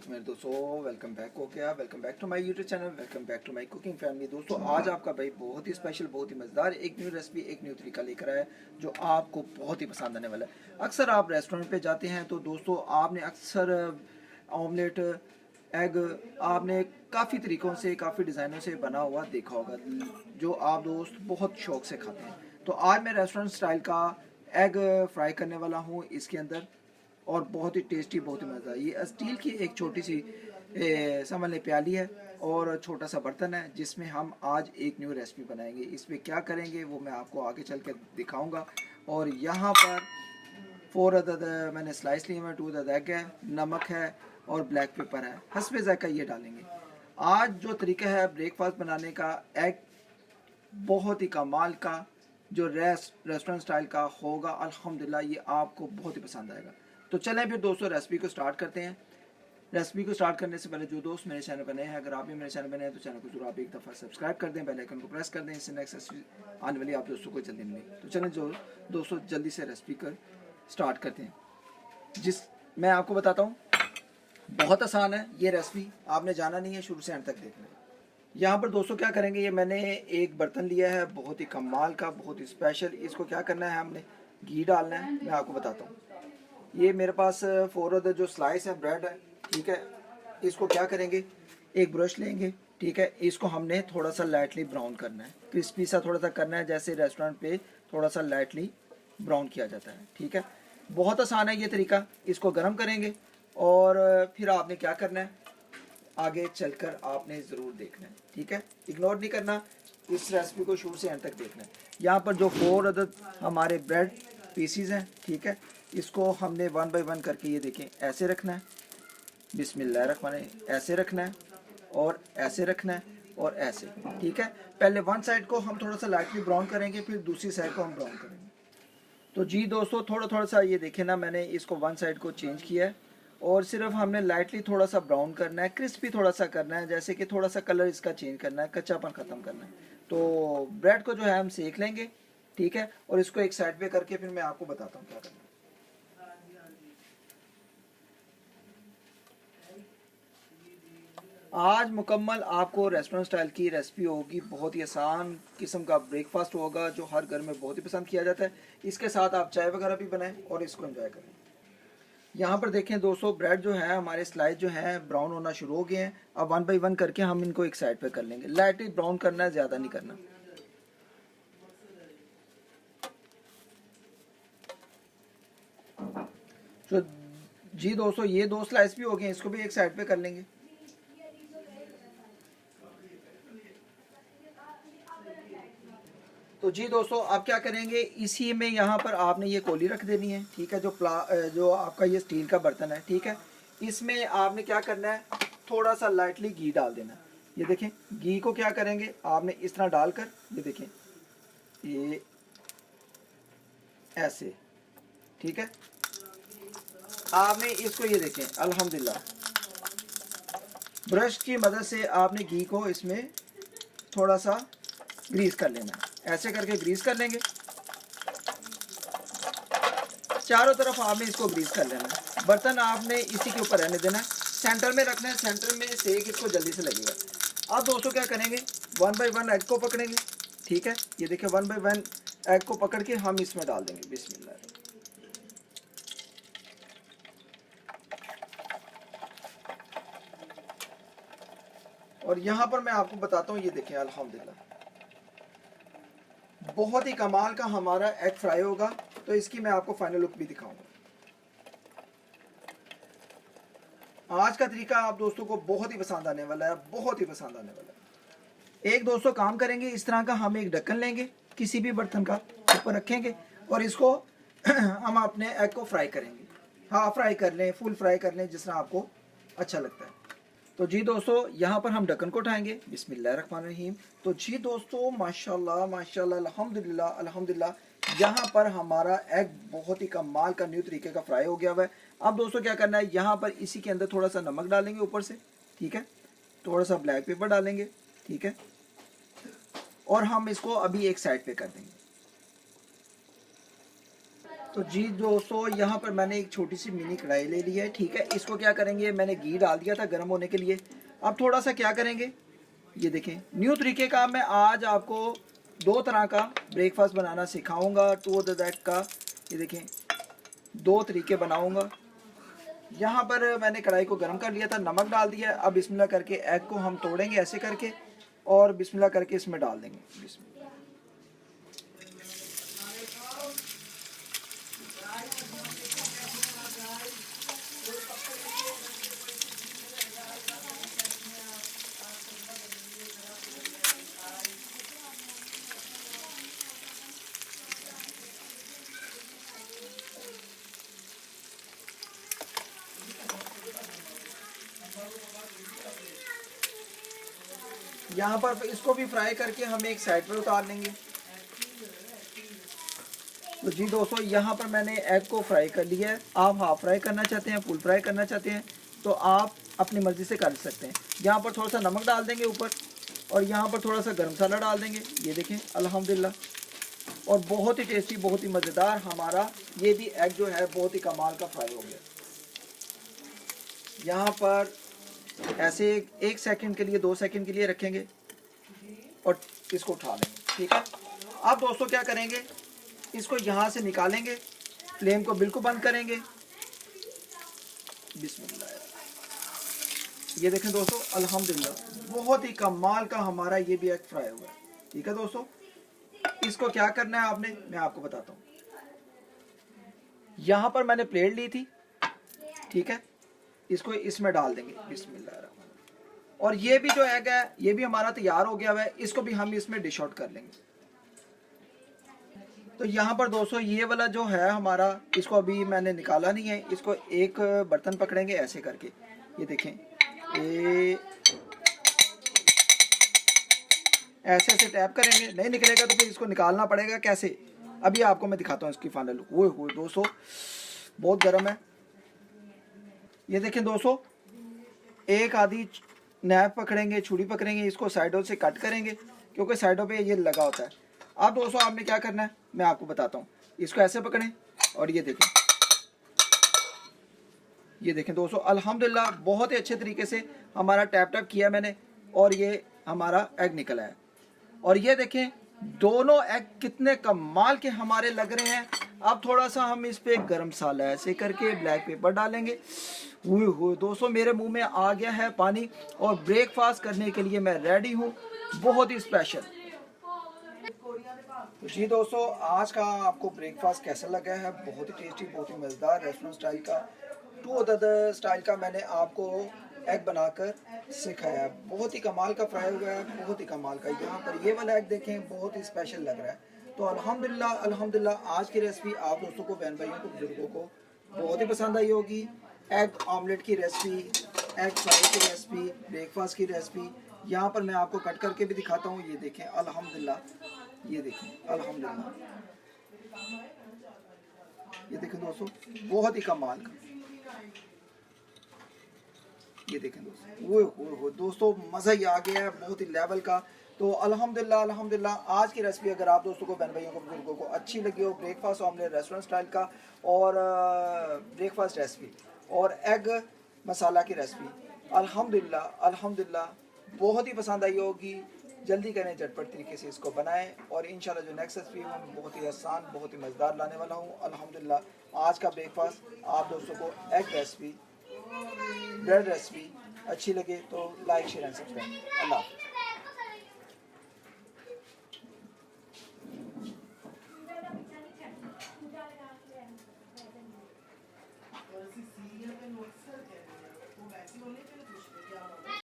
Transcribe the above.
तो मेरे दोस्तों वेलकम बैक हो गया। Welcome back to my YouTube channel, welcome back to my cooking family. दोस्तों आज आपका भाई बहुत ही स्पेशल, बहुत ही मज़ेदार एक न्यू रेसिपी, एक न्यू तरीका लेकर आया जो आपको बहुत ही पसंद आने वाला है। अक्सर आप रेस्टोरेंट पे जाते हैं तो दोस्तों आपने अक्सर ऑमलेट, एग आपने काफ़ी तरीक़ों से, काफ़ी डिज़ाइनों से बना हुआ देखा होगा जो आप दोस्त बहुत शौक से खाते हैं। तो आज मैं रेस्टोरेंट स्टाइल का एग फ्राई करने वाला हूँ इसके अंदर, और बहुत ही टेस्टी, बहुत ही मज़ा। ये स्टील की एक छोटी सी समझ लें प्याली है और छोटा सा बर्तन है जिसमें हम आज एक न्यू रेसिपी बनाएंगे। इसमें क्या करेंगे वो मैं आपको आगे चल कर दिखाऊंगा। और यहाँ पर 4 अदद मैंने स्लाइस लिए हैं, 2 अदद एग है, नमक है और ब्लैक पेपर है, हस्बे ज़ायका ये डालेंगे। आज जो तरीका है ब्रेकफास्ट बनाने का, एग बहुत ही कमाल का जो रेस्टोरेंट स्टाइल का होगा, अल्हम्दुलिल्लाह ये आपको बहुत ही पसंद आएगा। तो चलें फिर दोस्तों रेसिपी को स्टार्ट करते हैं। रेसिपी को स्टार्ट करने से पहले जो दोस्त मेरे चैनल पर नए हैं, अगर आप भी मेरे चैनल पर नए हैं तो चैनल को जरूर आप एक दफ़ा सब्सक्राइब कर दें, बेल आइकन को प्रेस कर दें, इससे नेक्स्ट रेसिपी आने वाली आप दोस्तों को जल्दी मिले। तो चलें जो दोस्तों जल्दी से रेसिपी कर स्टार्ट करते हैं। जिस मैं आपको बताता हूँ, बहुत आसान है ये रेसिपी, आपने जाना नहीं है, शुरू से एंड तक देखना है। यहाँ पर दोस्तों क्या करेंगे, ये मैंने एक बर्तन लिया है बहुत ही कमाल का, बहुत ही स्पेशल। इसको क्या करना है, हमने घी डालना है। मैं आपको बताता हूँ, ये मेरे पास 4 अदर जो स्लाइस है ब्रेड है, ठीक है। इसको क्या करेंगे, एक ब्रश लेंगे, ठीक है। इसको हमने थोड़ा सा लाइटली ब्राउन करना है, क्रिस्पी सा थोड़ा सा करना है, जैसे रेस्टोरेंट पे थोड़ा सा लाइटली ब्राउन किया जाता है, ठीक है। बहुत आसान है ये तरीका। इसको गर्म करेंगे और फिर आपने क्या करना है, आगे चलकर आपने ज़रूर देखना है, ठीक है। इग्नोर नहीं करना, इस रेसिपी को शुरू से एंड तक देखना है। यहाँ पर जो 4 अदद हमारे ब्रेड पीसीज हैं, ठीक है, इसको हमने 1 बाय 1 करके ये देखें ऐसे रखना है, बिस्मिल्लाहिर्रहमानिर्रहीम, ऐसे रखना है और ऐसे रखना है और ऐसे, ठीक है। पहले वन साइड को हम थोड़ा सा लाइटली ब्राउन करेंगे, फिर दूसरी साइड को हम ब्राउन करेंगे। तो जी दोस्तों थोड़ा थोड़ा सा ये देखें ना, मैंने इसको वन साइड को चेंज किया है और सिर्फ हमने लाइटली थोड़ा सा ब्राउन करना है, क्रिस्पी थोड़ा सा करना है, जैसे कि थोड़ा सा कलर इसका चेंज करना है, कच्चापन ख़त्म करना है। तो ब्रेड को जो है हम सेक लेंगे, ठीक है, और इसको एक साइड पे करके फिर मैं आपको बताता हूँ क्या करना है। आज मुकम्मल आपको रेस्टोरेंट स्टाइल की रेसिपी होगी, बहुत ही आसान किस्म का ब्रेकफास्ट होगा जो हर घर में बहुत ही पसंद किया जाता है। इसके साथ आप चाय वगैरह भी बनाएं और इसको एंजॉय करें। यहाँ पर देखें दोस्तों, ब्रेड जो है हमारे स्लाइस जो है ब्राउन होना शुरू हो गए हैं। अब 1 बाय 1 करके हम इनको एक साइड पे कर लेंगे। लाइटली ब्राउन करना है, ज़्यादा नहीं करना। तो जी दोस्तों ये 2 स्लाइस भी हो गए, इसको भी एक साइड पे कर लेंगे। तो जी दोस्तों अब क्या करेंगे, इसी में यहाँ पर आपने ये कोली रख देनी है, ठीक है। जो आपका ये स्टील का बर्तन है, ठीक है, इसमें आपने क्या करना है, थोड़ा सा लाइटली घी डाल देना है। ये देखें, घी को क्या करेंगे, आपने इस तरह डालकर ये देखें, ये ऐसे, ठीक है। आपने इसको ये देखें, अल्हम्दुलिल्लाह ब्रश की मदद से आपने घी को इसमें थोड़ा सा ग्रीस कर लेना है। ऐसे करके ग्रीस कर लेंगे, चारों तरफ आपने इसको ग्रीस कर लेना है। बर्तन आपने इसी के ऊपर रहने देना है, सेंटर में रखना है, सेंटर में सेक इसको जल्दी से लगेगा। अब दोस्तों क्या करेंगे, 1 बाय 1 एग को पकड़ेंगे, ठीक है। ये देखिए 1 बाय 1 एग को पकड़ के हम इसमें डाल देंगे, बिस्मिल्लाह। और यहाँ पर मैं आपको बताता हूँ, ये देखिए अल्हम्दुलिल्लाह बहुत ही कमाल का हमारा एग फ्राई होगा। तो इसकी मैं आपको फाइनल लुक भी दिखाऊंगा। आज का तरीका आप दोस्तों को बहुत ही पसंद आने वाला है, बहुत ही पसंद आने वाला है। एक दोस्तों काम करेंगे, इस तरह का हम एक ढक्कन लेंगे, किसी भी बर्तन का ऊपर रखेंगे और इसको हम अपने एग को फ्राई करेंगे। हाफ फ्राई कर लें, फुल फ्राई कर लें, जिस तरह आपको अच्छा लगता है। तो जी दोस्तों यहाँ पर हम ढक्कन को उठाएंगे, बिस्मिल्लाहिर्रहमानिर्रहीम। तो जी दोस्तों माशाल्लाह माशाल्लाह, अल्हम्दुलिल्लाह अल्हम्दुलिल्लाह, यहाँ पर हमारा एग बहुत ही कमाल का न्यू तरीके का फ्राई हो गया हुआ है। अब दोस्तों क्या करना है, यहाँ पर इसी के अंदर थोड़ा सा नमक डालेंगे ऊपर से, ठीक है, थोड़ा सा ब्लैक पेपर डालेंगे, ठीक है, और हम इसको अभी एक साइड पे कर देंगे। तो जी दोस्तों, यहाँ पर मैंने एक छोटी सी मिनी कढ़ाई ले ली है, ठीक है। इसको क्या करेंगे, मैंने घी डाल दिया था गर्म होने के लिए। अब थोड़ा सा क्या करेंगे, ये देखें न्यू तरीके का मैं आज आपको 2 तरह का ब्रेकफास्ट बनाना सिखाऊंगा, टू द दैट का। ये देखें 2 तरीके बनाऊंगा। यहाँ पर मैंने कढ़ाई को गर्म कर लिया था, नमक डाल दिया। अब बिस्मिल्लाह करके एग को हम तोड़ेंगे ऐसे करके और बिस्मिल्लाह करके इसमें डाल देंगे। बिस्मिल्लाह। यहाँ पर इसको भी फ्राई करके हम एक साइड पर उतार लेंगे। तो जी दोस्तों, यहाँ पर मैंने एग को फ्राई कर लिया है। आप हाफ फ्राई करना चाहते हैं, फुल फ्राई करना चाहते हैं तो आप अपनी मर्ज़ी से कर सकते हैं। यहाँ पर थोड़ा सा नमक डाल देंगे ऊपर और यहाँ पर थोड़ा सा गर्म मसाला डाल देंगे। ये देखें अल्हम्दुलिल्लाह, और बहुत ही टेस्टी, बहुत ही मज़ेदार हमारा ये भी एग जो है बहुत ही कमाल का फ्राई हो गया। यहाँ पर ऐसे 1 सेकंड के लिए, 2 सेकंड के लिए रखेंगे और इसको उठा लेंगे, ठीक है। अब दोस्तों क्या करेंगे, इसको यहाँ से निकालेंगे, फ्लेम को बिल्कुल बंद करेंगे। बिस्मिल्लाह। ये देखें दोस्तों अल्हम्दुलिल्लाह बहुत ही कमाल का हमारा ये भी एग फ्राई हुआ है, ठीक है दोस्तों। इसको क्या करना है आपने, मैं आपको बताता हूँ। यहाँ पर मैंने प्लेट ली थी, ठीक है। इसको इसमें डाल देंगे बिस्मिल्लाह। और ये भी जो एग है ये भी हमारा तैयार हो गया हुआ है, इसको भी हम इसमें डिश आउट कर लेंगे। तो यहाँ पर दोस्तों ये वाला जो है हमारा, इसको अभी मैंने निकाला नहीं है। इसको एक बर्तन पकड़ेंगे ऐसे करके, ये देखें ऐसे ऐसे टैप करेंगे, नहीं निकलेगा तो फिर इसको निकालना पड़ेगा। कैसे, अभी आपको मैं दिखाता हूँ इसकी फाइनल लुक। वो दोस्तों बहुत गर्म है। ये देखें दोस्तों, एक आधी नैप पकड़ेंगे, छुरी पकड़ेंगे, इसको साइडों से कट करेंगे क्योंकि साइडों पे ये लगा होता है। अब दोस्तों आपने क्या करना है मैं आपको बताता हूँ। इसको ऐसे पकड़ें और ये देखें दोस्तों अल्हम्दुलिल्लाह बहुत ही अच्छे तरीके से हमारा टैप टैप किया मैंने और ये हमारा एग निकला है। और ये देखें दोनों एग कितने कमाल के हमारे लग रहे हैं। अब थोड़ा सा हम इस पे गरम मसाला ऐसे करके ब्लैक पेपर डालेंगे। हुए दोस्तों मेरे मुंह में आ गया है पानी और ब्रेकफास्ट करने के लिए मैं रेडी हूँ, बहुत ही स्पेशल। तो जी दोस्तों, आज का आपको ब्रेकफास्ट कैसा लगा है, बहुत ही टेस्टी, बहुत ही मज़ेदार रेस्टोरेंट स्टाइल का, टू अदर स्टाइल का मैंने आपको एग बनाकर सिखाया है। बहुत ही कमाल का फ्राई हुआ है, बहुत ही कमाल का। यहाँ पर ये वाला एग देखें बहुत ही स्पेशल लग रहा है। तो अल्हम्दुलिल्लाह अल्हम्दुलिल्लाह आज की रेसिपी आप दोस्तों को, बहन भाइयों को, बुजुर्गों को बहुत ही पसंद आई होगी। एग ऑमलेट की रेसिपी, एग फ्राई की रेसिपी, ब्रेकफास्ट की रेसिपी यहाँ पर मैं आपको कट करके भी दिखाता हूँ। ये देखें अल्हम्दुलिल्लाह, ये देखें अल्हम्दुलिल्लाह, ये देखें दोस्तों बहुत ही कमाल का। ये देखें दोस्तों वो दोस्तों मज़ा ही आ गया है, बहुत ही लेवल का। तो अल्हम्दुलिल्लाह अल्हम्दुलिल्लाह आज की रेसिपी अगर आप दोस्तों को, बहन भाइयों को, बुजुर्गों को अच्छी लगी हो, ब्रेकफास्ट ऑमलेट रेस्टोरेंट स्टाइल का और ब्रेकफास्ट रेसिपी और एग मसाला की रेसिपी, अल्हम्दुलिल्लाह अल्हम्दुलिल्लाह बहुत ही पसंद आई होगी। जल्दी करें, झटपट तरीके से इसको बनाएं और इंशाल्लाह जो नेक्स्ट रेसिपी है मैं बहुत ही आसान, बहुत ही मज़ेदार लाने वाला हूँ। अल्हम्दुलिल्लाह आज का ब्रेकफास्ट आप दोस्तों को एग रेसिपी, ब्रेड रेसिपी अच्छी लगे तो लाइक शेयर एंड सब्सक्राइब। अल्लाह हाफ़िज़।